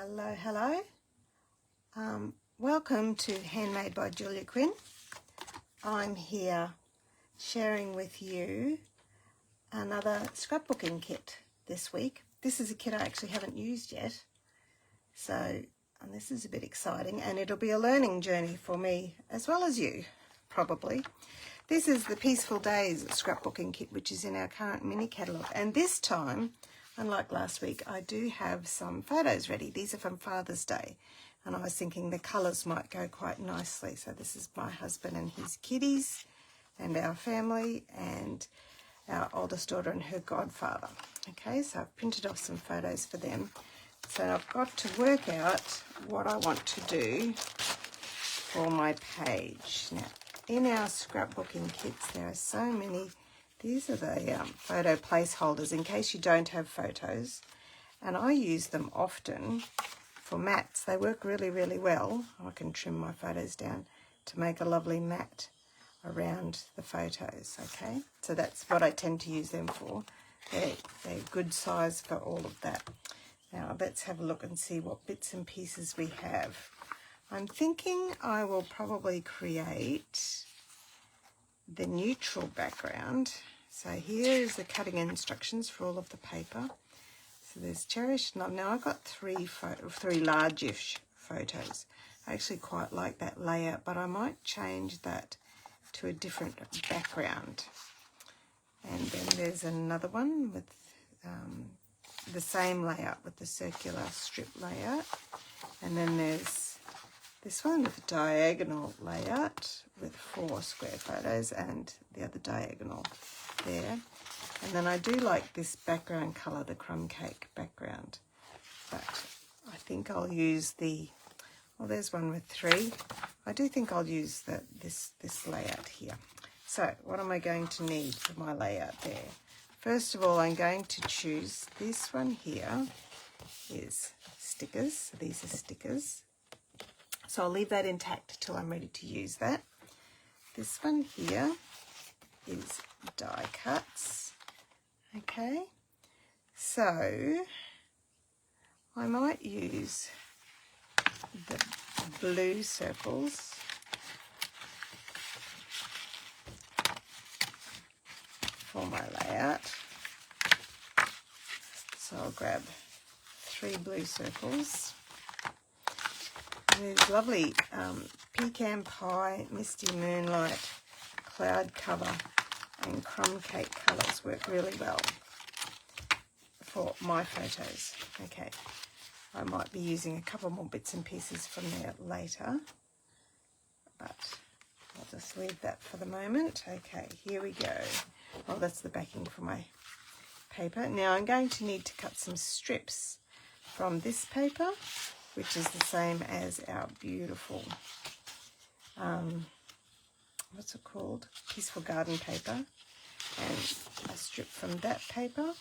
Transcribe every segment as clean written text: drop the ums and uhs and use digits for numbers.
Hello, hello. Welcome to Handmade by Julia Quinn. I'm here sharing with you another scrapbooking kit this week. This is a kit I actually haven't used yet, and this is a bit exciting, and it'll be a learning journey for me as well as you, probably. This is the Peaceful Days scrapbooking kit, which is in our current mini catalogue, and this time, unlike last week, I do have some photos ready. These are from Father's Day, and I was thinking the colours might go quite nicely. So this is my husband and his kiddies and our family and our oldest daughter and her godfather. Okay, so I've printed off some photos for them. So I've got to work out what I want to do for my page. Now, in our scrapbooking kits, there are so many. These are the photo placeholders in case you don't have photos, and I use them often for mats. They work really, really well. I can trim my photos down to make a lovely mat around the photos, okay? So that's what I tend to use them for. They're good size for all of that. Now let's have a look and see what bits and pieces we have. I'm thinking I will probably create the neutral background. So here is the cutting instructions for all of the paper. So there's cherished. Now I've got three largish photos. I actually quite like that layout, but I might change that to a different background. And then there's another one with the same layout with the circular strip layout. And then there's this one with a diagonal layout with 4 square photos and the other diagonal there. And then I do like this background colour, the crumb cake background. But I think I'll use there's one with 3. I do think I'll use this layout here. So what am I going to need for my layout there? First of all, I'm going to choose this one here is stickers. So these are stickers. So I'll leave that intact till I'm ready to use that. This one here is die cuts. Okay, so I might use the blue circles for my layout. So I'll grab 3 blue circles. These lovely pecan pie, misty moonlight, cloud cover and crumb cake colours work really well for my photos. Okay, I might be using a couple more bits and pieces from there later, but I'll just leave that for the moment. Okay, here we go. Oh, that's the backing for my paper. Now I'm going to need to cut some strips from this paper, which is the same as our beautiful, what's it called? Peaceful Garden paper, and a strip from that paper.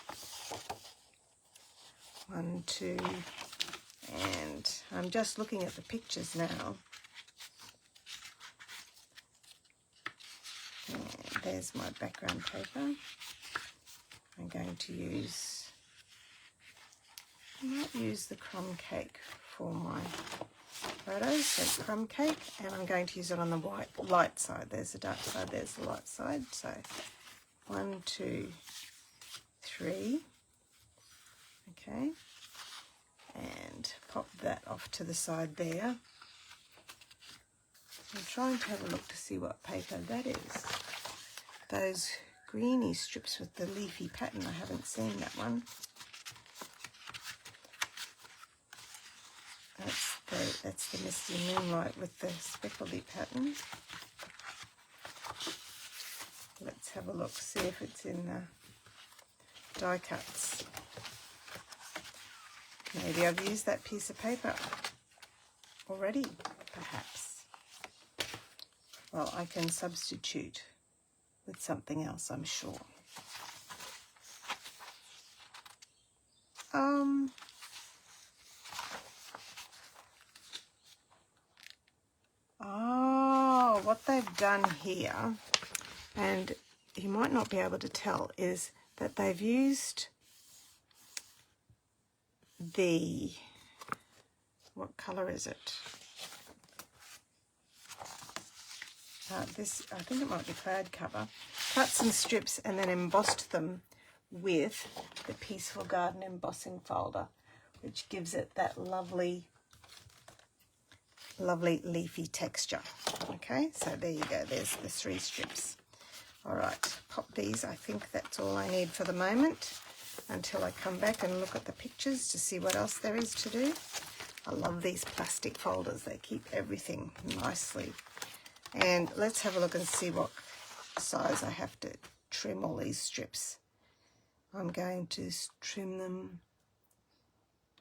1, 2, and I'm just looking at the pictures now. And there's my background paper. I'm going to I might use the crumb cake for my photos. So crumb cake, and I'm going to use it on the light side. There's the dark side, there's the light side. So 1, 2, 3. Okay, and pop that off to the side there. I'm trying to have a look to see what paper that is. Those greeny strips with the leafy pattern, I haven't seen that one. That's the misty moonlight with the speckledy pattern. Let's have a look, see if it's in the die cuts. Maybe I've used that piece of paper already, perhaps. Well, I can substitute with something else, I'm sure. Oh, what they've done here, and you might not be able to tell, is that they've used the What colour is it? This, I think it might be cloud cover. Cut some strips and then embossed them with the Peaceful Garden embossing folder, which gives it that lovely leafy texture. Okay, so there you go. There's the 3 strips. All right, pop these. I think that's all I need for the moment until I come back and look at the pictures to see what else there is to do. I love these plastic folders. They keep everything nicely. And let's have a look and see what size I have to trim all these strips. I'm going to trim them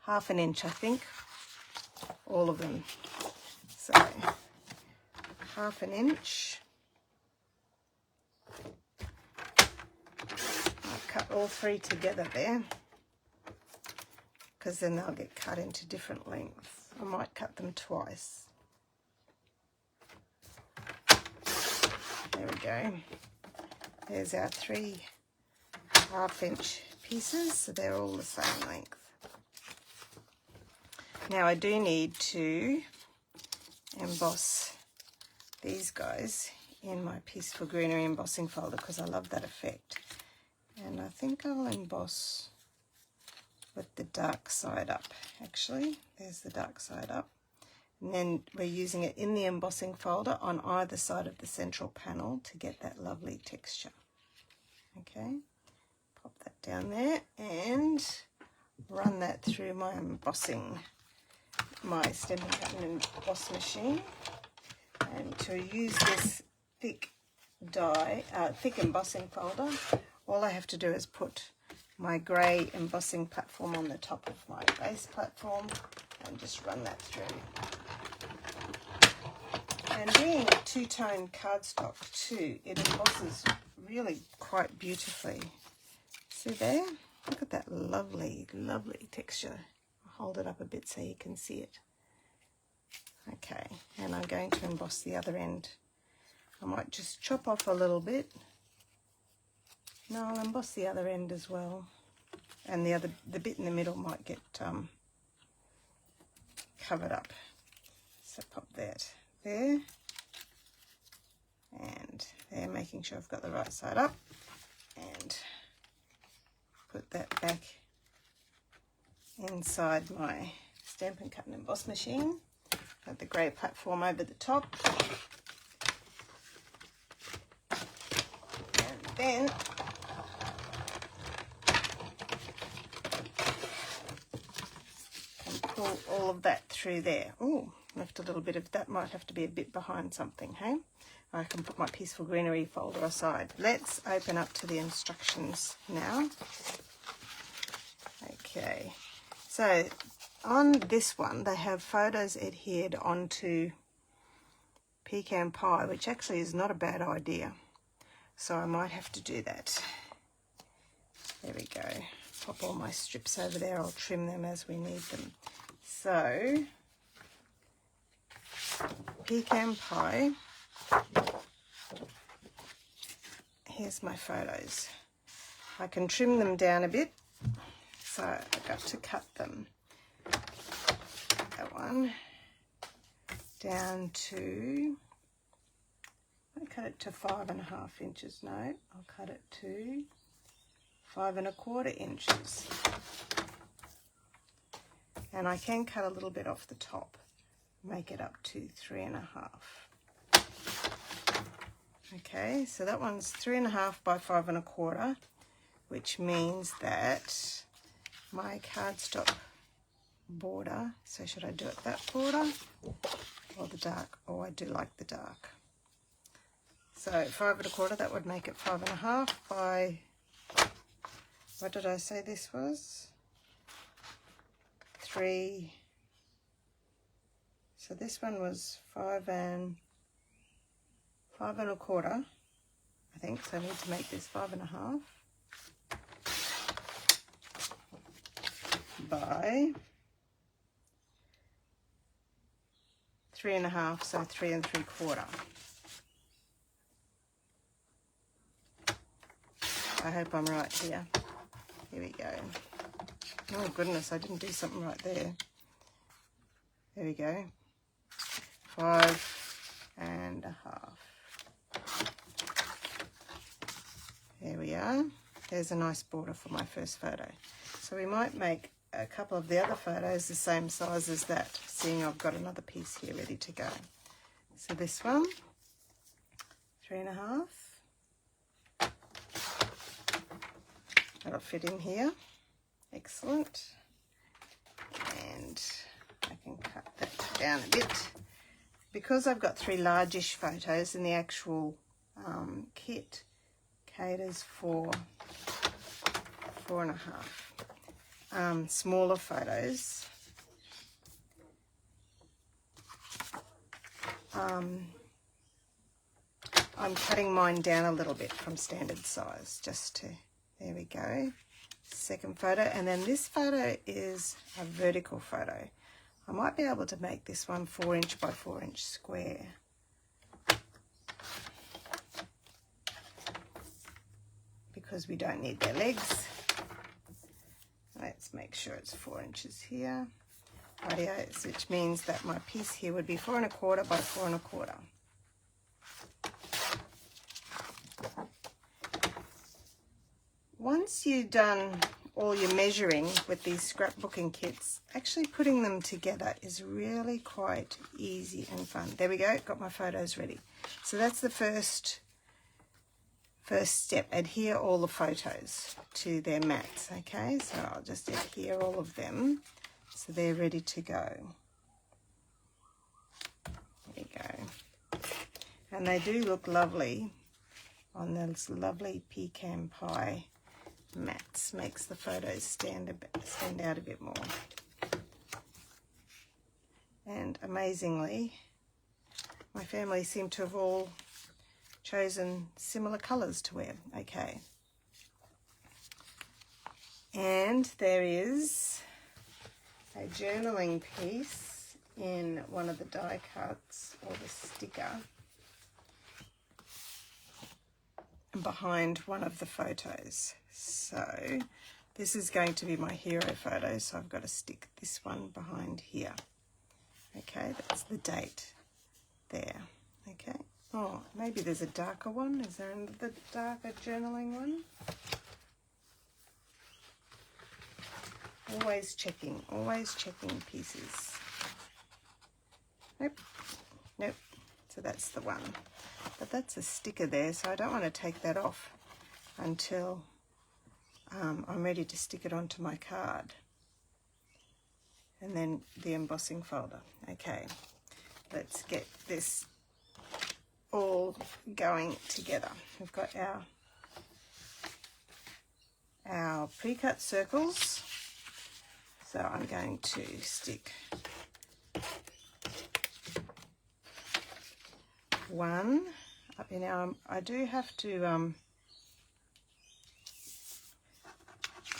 1/2 inch, I think, all of them. So 1/2 inch. I'll cut all 3 together there, because then they'll get cut into different lengths. I might cut them twice. There we go. There's our 3 1/2 inch pieces, so they're all the same length. Now I do need to emboss these guys in my Peaceful Greenery embossing folder because I love that effect. And I think I'll emboss with the dark side up, actually. There's the dark side up. And then we're using it in the embossing folder on either side of the central panel to get that lovely texture. Okay, pop that down there and run that through my Stampin' Cut and Emboss machine. And to use this thick embossing folder, all I have to do is put my grey embossing platform on the top of my base platform and just run that through. And being a 2-tone cardstock too, it embosses really quite beautifully. See there? Look at that lovely, lovely texture. I'll hold it up a bit so you can see it. Okay, and I'm going to emboss the other end. I might just chop off a little bit. No, I'll emboss the other end as well. And the bit in the middle might get covered up. So pop that there. And there, making sure I've got the right side up. And put that back inside my Stampin' Cut and Emboss machine. Got the grey platform over the top. And then can pull all of that through there. Oh, left a little bit of that, might have to be a bit behind something, hey? I can put my Peaceful Greenery folder aside. Let's open up to the instructions now. Okay, so on this one, they have photos adhered onto pecan pie, which actually is not a bad idea. So I might have to do that. There we go. Pop all my strips over there. I'll trim them as we need them. So, pecan pie. Here's my photos. I can trim them down a bit. So I've got to cut them. That one down to, I cut it to 5.5 inches. No, I'll cut it to 5.25 inches. And I can cut a little bit off the top, make it up to 3.5. Okay, so that one's 3.5 by 5.25, which means that my cardstock border, so should I do it that border or the dark? Oh, I do like the dark. So 5.25, that would make it 5.5 by, what did I say this was? 3. So this one was 5.25, I think, so I need to make this 5.5 by 3.5, so 3.75. I hope I'm right here. Here we go. Oh goodness, I didn't do something right there. There we go. 5.5. There we are. There's a nice border for my first photo. So we might make a couple of the other photos the same size as that, seeing I've got another piece here ready to go. So this one, 3.5. That'll fit in here. Excellent. And I can cut that down a bit. Because I've got 3 largish photos and the actual kit caters for 4.5 smaller photos, I'm cutting mine down a little bit from standard size, just to, there we go, second photo. And then this photo is a vertical photo. I might be able to make this one 4" by 4" square. Because we don't need their legs. Let's make sure it's 4 inches here. Rightio, which means that my piece here would be 4.25 by 4.25. Once you've done all your measuring with these scrapbooking kits, actually putting them together is really quite easy and fun. There we go, got my photos ready. So that's the first step. Adhere all the photos to their mats. Okay, so I'll just adhere all of them so they're ready to go. There you go. And they do look lovely on those lovely pecan pie mats. Makes the photos stand out a bit more. And amazingly, my family seem to have all chosen similar colours to wear. Okay. And there is a journaling piece in one of the die cuts, or the sticker, behind one of the photos. So this is going to be my hero photo, so I've got to stick this one behind here. Okay, that's the date there. Okay. Oh, maybe there's a darker one. Is there another darker journaling one? Always checking pieces. Nope, nope. So that's the one. But that's a sticker there, so I don't want to take that off until I'm ready to stick it onto my card. And then the embossing folder. Okay, let's get this all going together. We've got our pre-cut circles. So I'm going to stick one up in our, I do have to,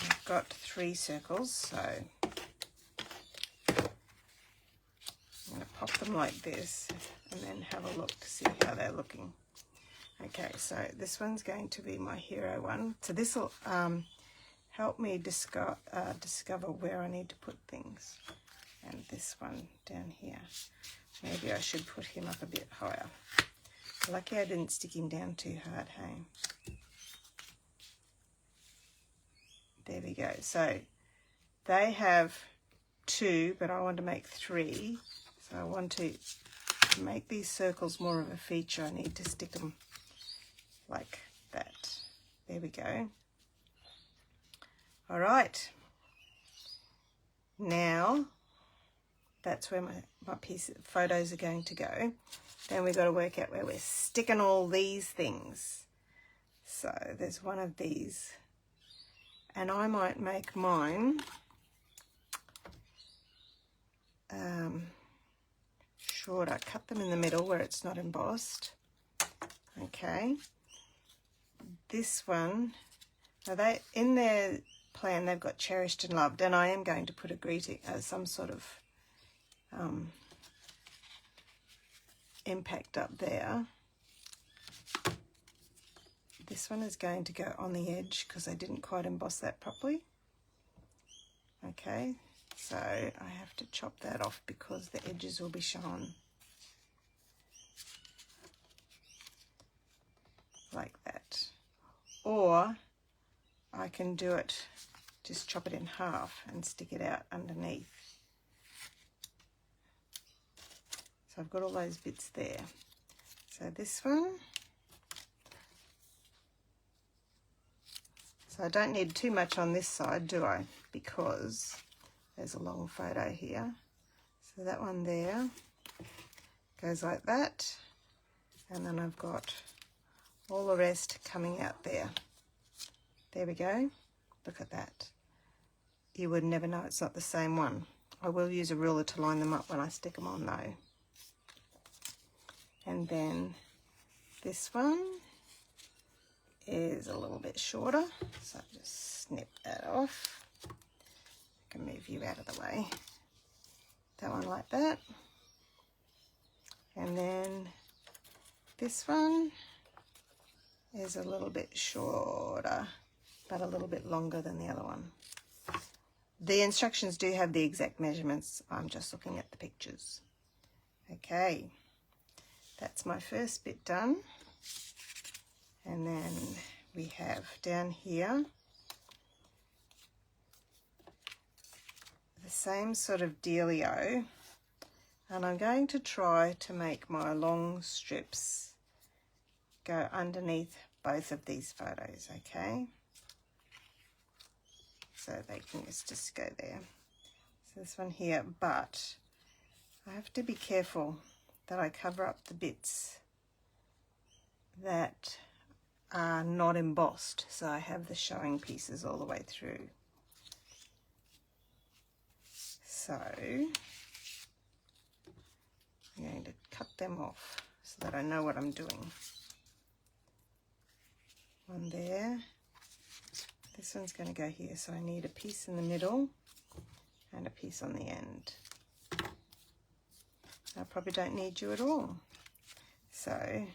I've got 3 circles, so I'm going to pop them like this and then have a look to see how they're looking. Okay, so this one's going to be my hero one. So this will help me discover where I need to put things. And this one down here. Maybe I should put him up a bit higher. Lucky I didn't stick him down too hard, hey? There we go. So they have 2, but I want to make 3. So I want to make these circles more of a feature. I need to stick them like that. There we go. All right. Now that's where my piece of photos are going to go. Then we've got to work out where we're sticking all these things. So there's one of these. And I might make mine shorter. Cut them in the middle where it's not embossed. Okay. This one, now they, in their plan, they've got cherished and loved, and I am going to put a greeting, some sort of impact up there. This one is going to go on the edge because I didn't quite emboss that properly. Okay, So I have to chop that off because the edges will be shown. Like that. Or I can do it, just chop it in half and stick it out underneath. So I've got all those bits there. So this one. So I don't need too much on this side, do I? Because there's a long photo here. So that one there goes like that. And then I've got all the rest coming out there. There we go. Look at that. You would never know it's not the same one. I will use a ruler to line them up when I stick them on though. And then this one is a little bit shorter, so just snip that off. I can move you out of the way. That one like that. And then this one is a little bit shorter, but a little bit longer than the other one. The instructions do have the exact measurements. I'm just looking at the pictures. Okay, that's my first bit done. And then we have down here the same sort of dealio, and I'm going to try to make my long strips go underneath both of these photos, okay? So they can just go there. So this one here, but I have to be careful that I cover up the bits that are not embossed, so I have the showing pieces all the way through. So I'm going to cut them off so that I know what I'm doing. One there. This one's going to go here, so I need a piece in the middle and a piece on the end. I probably don't need you at all. So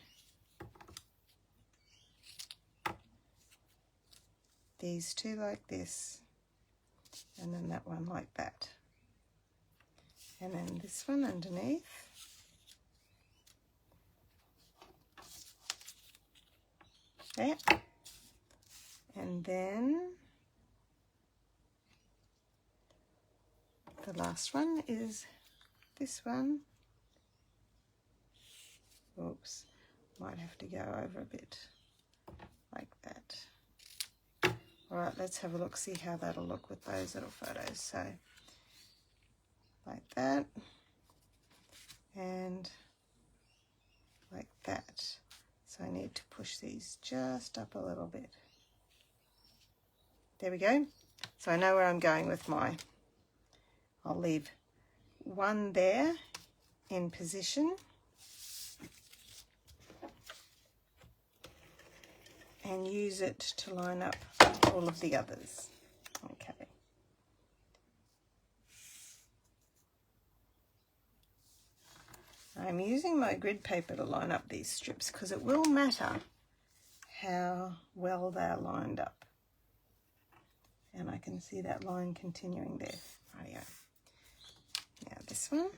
these two like this, and then that one like that. And then this one underneath. There. And then the last one is this one. Oops, might have to go over a bit like that. All right, let's have a look, see how that'll look with those little photos. So like that and like that. So I need to push these just up a little bit. There we go. So I know where I'm going with my, I'll leave one there in position and use it to line up all of the others. Okay. I'm using my grid paper to line up these strips because it will matter how well they're lined up. And I can see that line continuing there. Rightio. Now this one.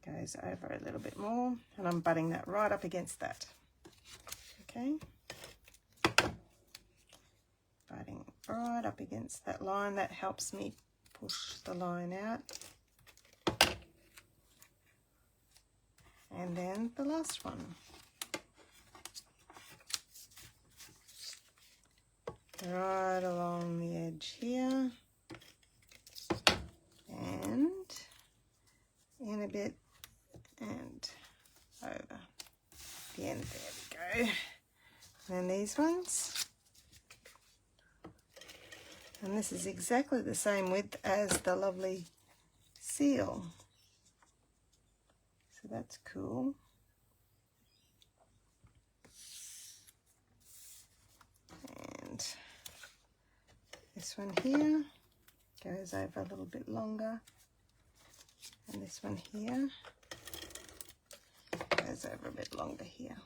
Goes over a little bit more, and I'm butting that right up against that. Okay. Butting right up against that line. That helps me push the line out. And then the last one. Right along the edge here. And in a bit and over the end. There we go. And then these ones. And this is exactly the same width as the lovely seal. So that's cool. And this one here goes over a little bit longer. And this one here goes over a bit longer here.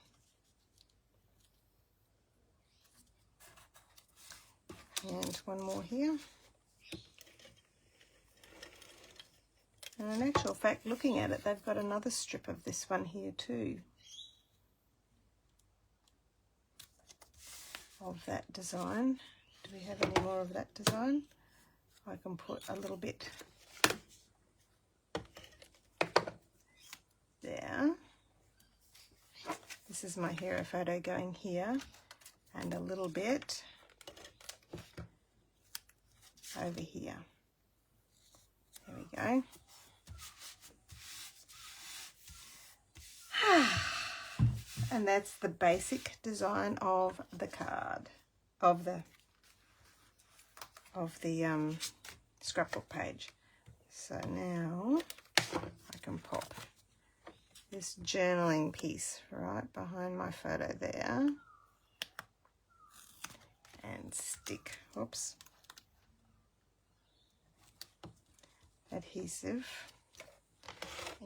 And one more here. And in actual fact, looking at it, they've got another strip of this one here too, of that design. Do we have any more of that design? I can put a little bit there. This is my hero photo going here, and a little bit over here. There we go. And that's the basic design of the card, of the scrapbook page. So now I can pop this journaling piece right behind my photo there and stick, whoops, adhesive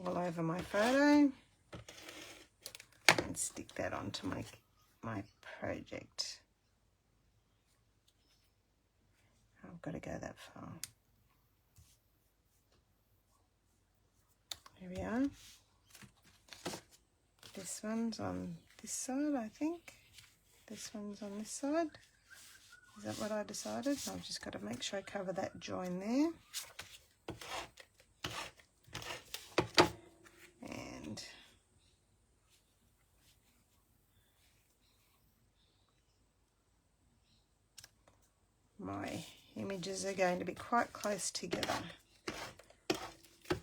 all over my photo and stick that onto my project. I've got to go that far. Here we are. This one's on this side, I think. This one's on this side. Is that what I decided? I've just got to make sure I cover that join there. And my images are going to be quite close together.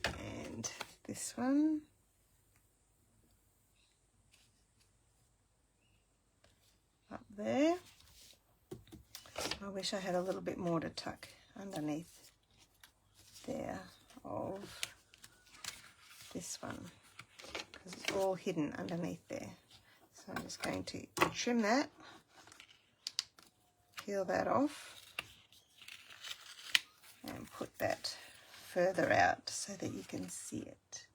And this one. Up there. I wish I had a little bit more to tuck underneath there of this one, because it's all hidden underneath there. So I'm just going to trim that, peel that off, and put that further out so that you can see it.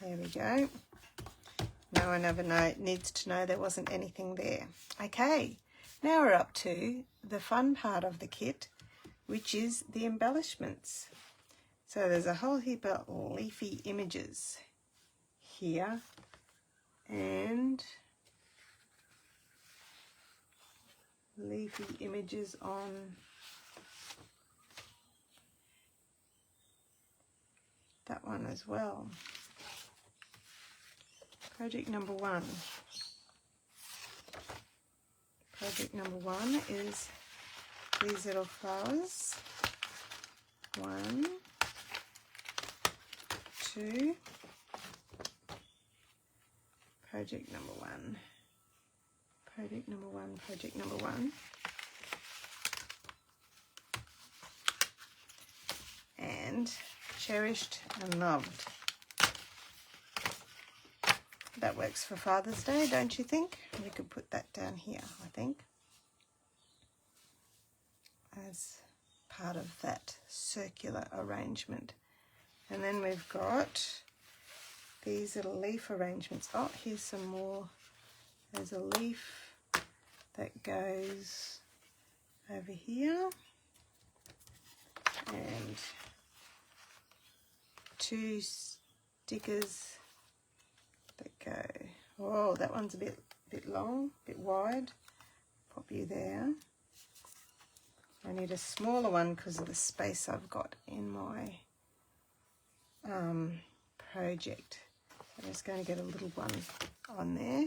There we go. No one ever needs to know there wasn't anything there. Okay, now we're up to the fun part of the kit, which is the embellishments. So there's a whole heap of leafy images here, and leafy images on that one as well. Project number one. Project number one is these little flowers. 1, 2. Project number one. Project number one. Project number one. And cherished and loved. That works for Father's Day, don't you think? We could put that down here, I think, as part of that circular arrangement. And then we've got these little leaf arrangements. Oh, here's some more. There's a leaf that goes over here, and 2 stickers that go. Oh, that one's a bit long, a bit wide. Pop you there. I need a smaller one because of the space I've got in my project. I'm just going to get a little one on there,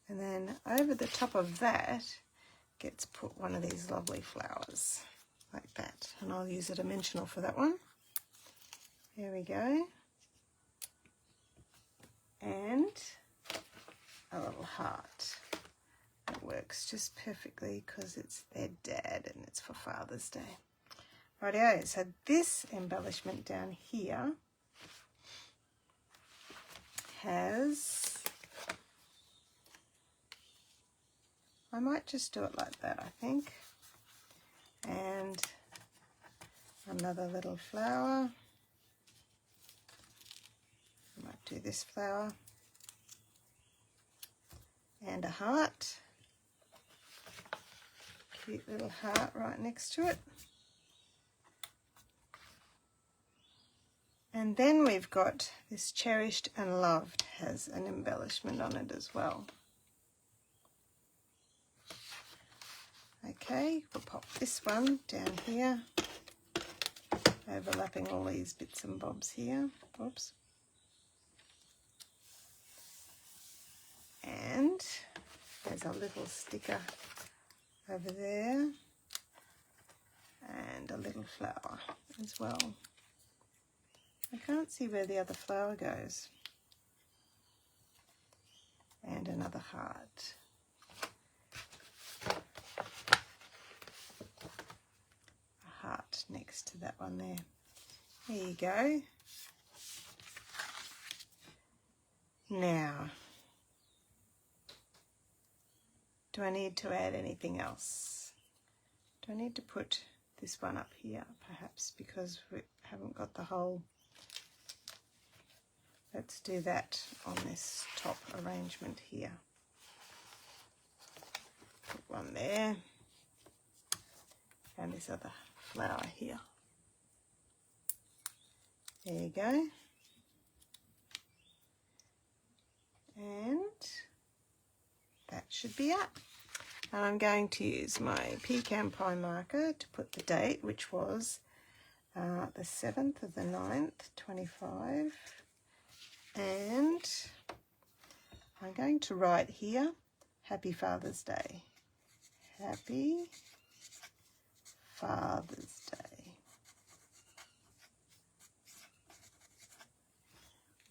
and then over the top of that gets put one of these lovely flowers like that, and I'll use a dimensional for that one. There we go. And a little heart. That works just perfectly because it's their dad and it's for Father's Day. Rightio, so this embellishment down here has, I might just do it like that, I think. And another little flower. I might do this flower. And a heart. Cute little heart right next to it. And then we've got this cherished and loved, has an embellishment on it as well. Okay, we'll pop this one down here, overlapping all these bits and bobs here. Oops. And there's a little sticker over there and a little flower as well. I can't see where the other flower goes. And another heart. A heart next to that one there. There you go. Now, do I need to add anything else? Do I need to put this one up here perhaps because we haven't got the whole... Let's do that on this top arrangement here. Put one there and this other flower here. There you go. And that should be it. And I'm going to use my pecan pie marker to put the date, which was the 7th of the 9th, 25. And I'm going to write here, Happy Father's Day. Happy Father's Day.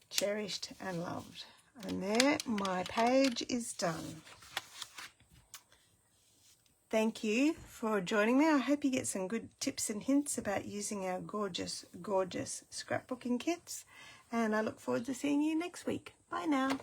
Cherished and loved. And there, my page is done. Thank you for joining me. I hope you get some good tips and hints about using our gorgeous, gorgeous scrapbooking kits. And I look forward to seeing you next week. Bye now.